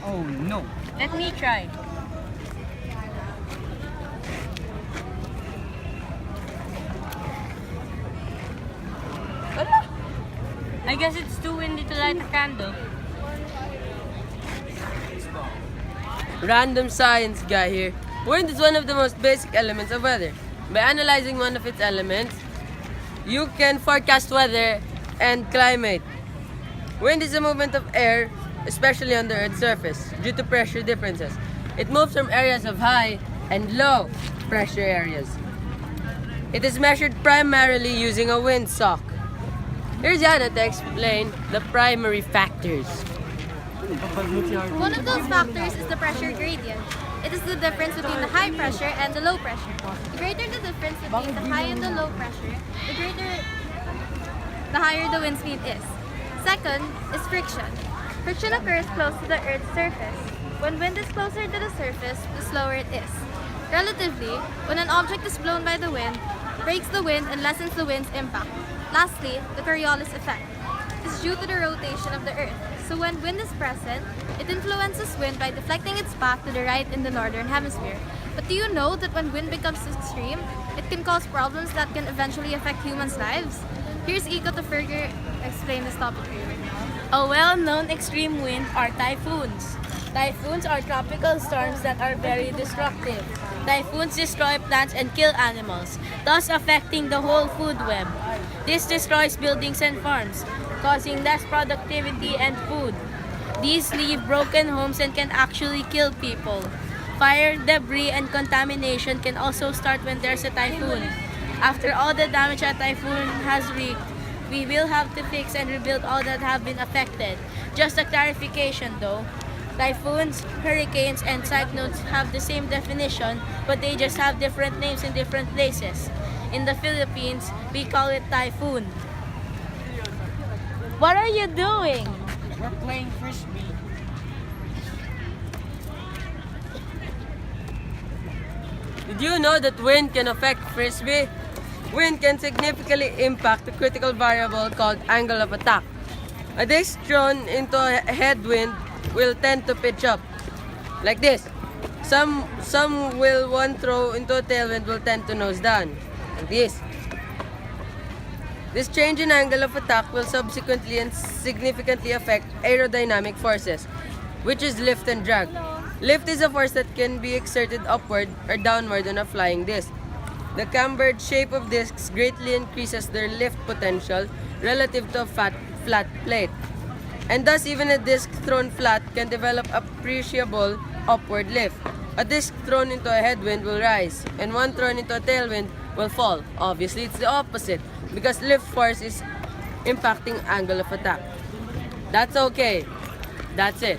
Oh no. Let me try. Wala. I guess it's too windy to light a candle. Random science guy here. Wind is one of the most basic elements of weather. By analyzing one of its elements, you can forecast weather and climate. Wind is a movement of air, especially on the Earth's surface, due to pressure differences. It moves from areas of high and low pressure areas. It is measured primarily using a windsock. Here's Garnet to explain the primary factors. One of those factors is the pressure gradient. It is the difference between the high pressure and the low pressure. The greater the difference between the high and the low pressure, the higher the wind speed is. Second is friction. Friction occurs close to the Earth's surface. When wind is closer to the surface, the slower it is. Relatively, when an object is blown by the wind, it breaks the wind and lessens the wind's impact. Lastly, the Coriolis effect. It is due to the rotation of the Earth. So when wind is present, it influences wind by deflecting its path to the right in the northern hemisphere. But do you know that when wind becomes extreme, it can cause problems that can eventually affect humans' lives? Here's Iko to further explain this topic to you. A well-known extreme wind are typhoons. Typhoons are tropical storms that are very destructive. Typhoons destroy plants and kill animals, thus affecting the whole food web. This destroys buildings and farms, causing less productivity and food. These leave broken homes and can actually kill people. Fire, debris, and contamination can also start when there's a typhoon. After all the damage a typhoon has wreaked, we will have to fix and rebuild all that have been affected. Just a clarification though, typhoons, hurricanes, and cyclones have the same definition, but they just have different names in different places. In the Philippines, we call it typhoon. What are you doing? We're playing frisbee. Did you know that wind can affect frisbee? Wind can significantly impact the critical variable called angle of attack. A disc thrown into a headwind will tend to pitch up, like this. Some will one throw into a tailwind will tend to nose down, like this. This change in angle of attack will subsequently and significantly affect aerodynamic forces, which is lift and drag. Lift is a force that can be exerted upward or downward on a flying disc. The cambered shape of discs greatly increases their lift potential relative to a flat plate. And thus even a disc thrown flat can develop appreciable upward lift. A disc thrown into a headwind will rise, and one thrown into a tailwind will fall. Obviously, it's the opposite, because lift force is impacting angle of attack. That's okay. That's it.